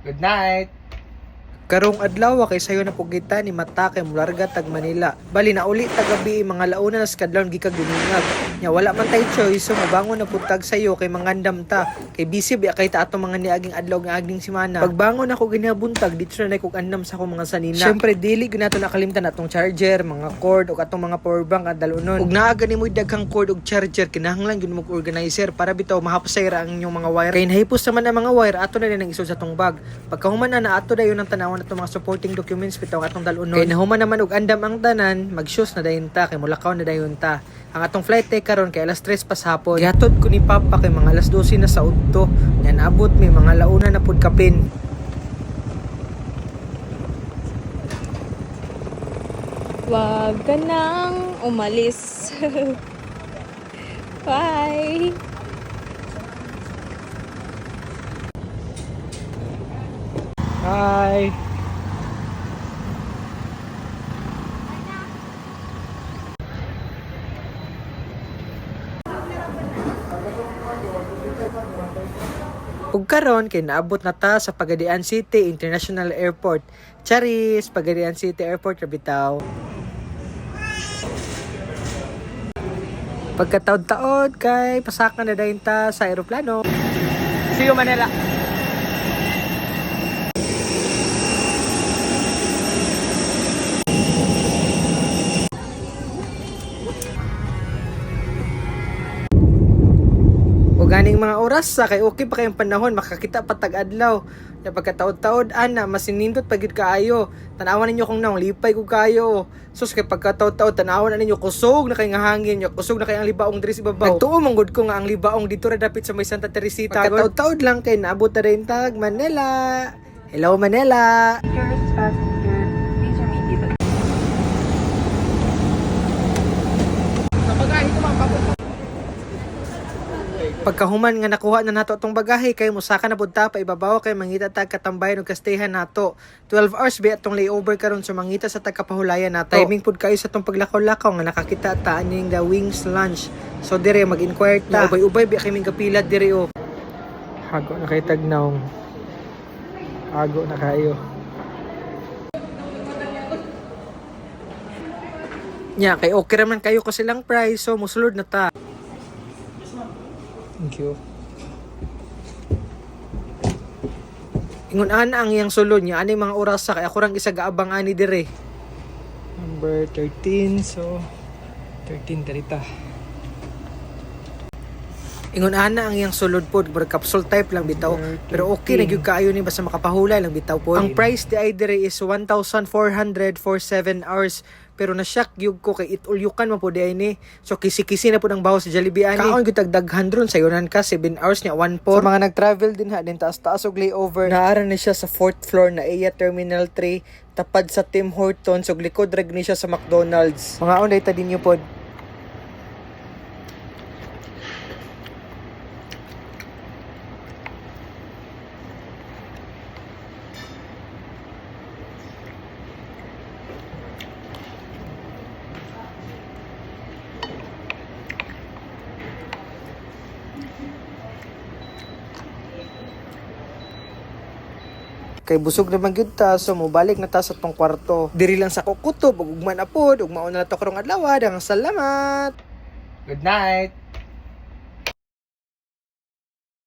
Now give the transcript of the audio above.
Good night. Karong adlaw kay sayo na pugita ni mata kay mularga tag Manila. Bali na uli tagabi mga launa na skadlaw gikag duningag. Nya wala man tay choice so mabangon na putag sayo kay mangandam ta. Kay busy biya kay ta ato mga niaging adlaw nga agning semana. Pagbangon ako ginabuntag dito na kog andam sa akong mga sanina. Syempre dili ginato nakalimtan atong charger, mga cord ug atong mga power bank at dalunon. Ug naa gani mo daghang cord ug charger kinahanglan gyud mo organizer para bitaw mahapsay ra ang inyong mga wire. Kay nahipos naman ang mga wire ato na din ang isod sa tong bag. Pagkahuman na ato dayon ang tanawan atong mga supporting documents bitaw atong dalunon. Kay nahuman naman og andam ang tanan, mag-shoes na dayon ta kay mulakaw na dayon ta. Ang atong flight tay karon kay alas 3 pa sa hapon. Gihatod ko ni Papa kay mga alas 12 na sa udto. Yan abot mi mga launa na pud kapin. Wag ka nang umalis. Bye! Hi. Ug karon kay naabot na ta sa Pagadian City International Airport. Charis, Pagadian City Airport ra bitaw. Pagkataod-taod kay pasakan na dayon ta sa eroplano. See you Manila. O ganing mga oras sa kay okay pa kayong panahon makakita pa tag-adlaw. Ya pagkataod-taod ana masinindot pagid kaayo. Tanawan ninyo kung naong lipay ko kayo. Sus kay pagkataod-taod tanawan na ninyo kusog na kay nga hangin, kusog na kay ang libaong diri sa ibabaw. Nagtuo man gud ko nga ang libaong dito ra dapit sa may Santa Teresita. Pagkataod-taod lang kay naabot na rin tag Manila. Hello Manila. Dearest passenger, please immediately. Pagkahuman nga nakuha na nato tong bagahe kay musaka na pud ta pa ibabaw kay mangita tag katambayan ug kastehan nato. 12 hours ba atong layover karon sa mangita sa tagkapahulayan nato. Timing pud kayo sa tong paglakaw-lakaw nga nakakita ta aning the Wings Lunch. So dire mag-inquire ta. Ubay-ubay ba kay ming kapila dire o. Hago na kay tagnaw. Hago na kayo. Nya kay okay raman kayo ko silang price so musulod na ta. Thank you. Ingon ana ang iyang sulod niya ani mga oras sa kay ako rang isa gaabang ani dire. Number 13 so 13 darita. Ingon ana ang iyang sulod pod capsule type lang bitaw pero okay na gyud kaayo ni basta makapahulay lang bitaw pod. Ang price di ay dire is 1,400 for 7 hours. Pero na-shock gyud ko kay itulyukan man po di ni. So kisi-kisi na po ng baho sa Jollibee ani. Kaon gyud daghan ron sayonan ka 7 hours nya 1/4. Sa mga nag-travel din ha din taas-taas og layover. Naara ni siya sa 4th floor na iya Terminal 3 tapad sa Tim Hortons ug likod rag ni siya sa McDonald's. Mga unay ta din pod. Kay busog naman gyud ta so mobalik na ta sa tong kwarto. Diri lang sa kukutob ug ugman apod ug mauna na to karong adlaw. Daghang salamat. Good night.